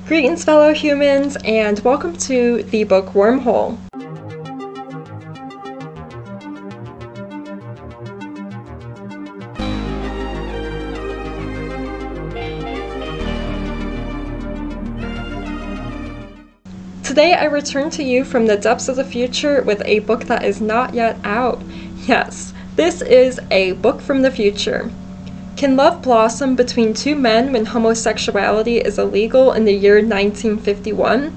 Greetings, fellow humans, and welcome to the book Wormhole. Today I return to you from the depths of the future with a book that is not yet out. Yes, this is a book from the future. Can love blossom between two men when homosexuality is illegal in the year 1951?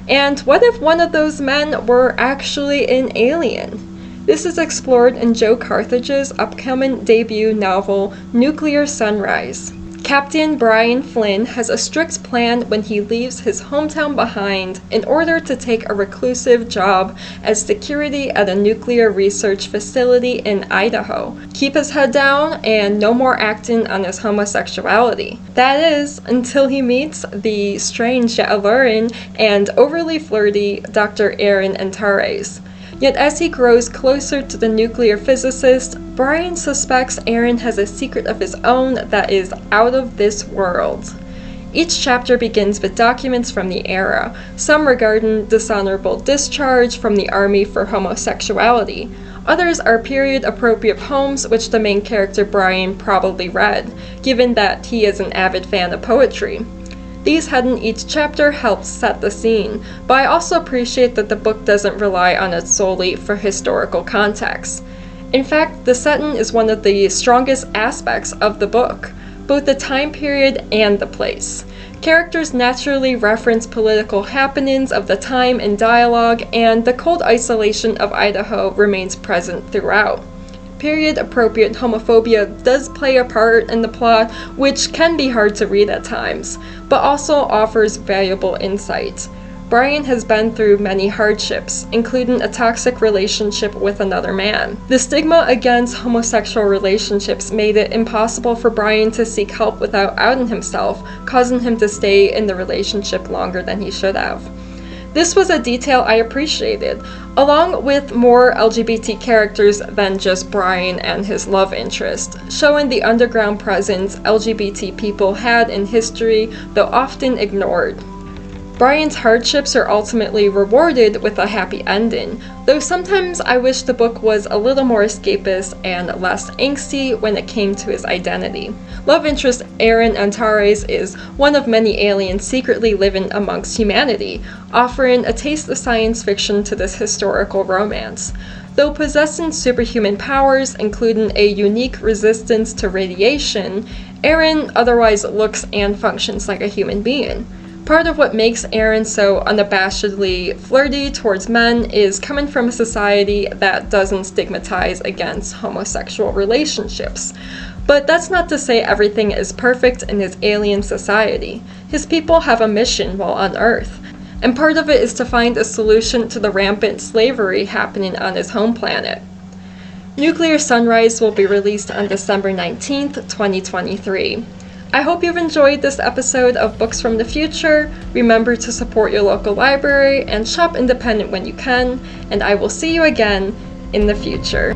And what if one of those men were actually an alien? This is explored in Joe Carthage's upcoming debut novel, Nuclear Sunrise. Captain Brian Flynn has a strict plan when he leaves his hometown behind in order to take a reclusive job as security at a nuclear research facility in Idaho. Keep his head down and no more acting on his homosexuality. That is, until he meets the strange yet alluring and overly flirty Dr. Aaron Antares. Yet as he grows closer to the nuclear physicist, Brian suspects Aaron has a secret of his own that is out of this world. Each chapter begins with documents from the era, some regarding dishonorable discharge from the army for homosexuality. Others are period-appropriate poems which the main character Brian probably read, given that he is an avid fan of poetry. These hidden each chapter helps set the scene, but I also appreciate that the book doesn't rely on it solely for historical context. In fact, the setting is one of the strongest aspects of the book, both the time period and the place. Characters naturally reference political happenings of the time in dialogue, and the cold isolation of Idaho remains present throughout. Period-appropriate homophobia does play a part in the plot, which can be hard to read at times, but also offers valuable insight. Brian has been through many hardships, including a toxic relationship with another man. The stigma against homosexual relationships made it impossible for Brian to seek help without outing himself, causing him to stay in the relationship longer than he should have. This was a detail I appreciated, along with more LGBT characters than just Brian and his love interest, showing the underground presence LGBT people had in history, though often ignored. Brian's hardships are ultimately rewarded with a happy ending, though sometimes I wish the book was a little more escapist and less angsty when it came to his identity. Love interest Aaron Antares is one of many aliens secretly living amongst humanity, offering a taste of science fiction to this historical romance. Though possessing superhuman powers, including a unique resistance to radiation, Aaron otherwise looks and functions like a human being. Part of what makes Aaron so unabashedly flirty towards men is coming from a society that doesn't stigmatize against homosexual relationships. But that's not to say everything is perfect in his alien society. His people have a mission while on Earth, and part of it is to find a solution to the rampant slavery happening on his home planet. Nuclear Sunrise will be released on December 19th, 2023. I hope you've enjoyed this episode of Books from the Future. Remember to support your local library and shop independent when you can, and I will see you again in the future.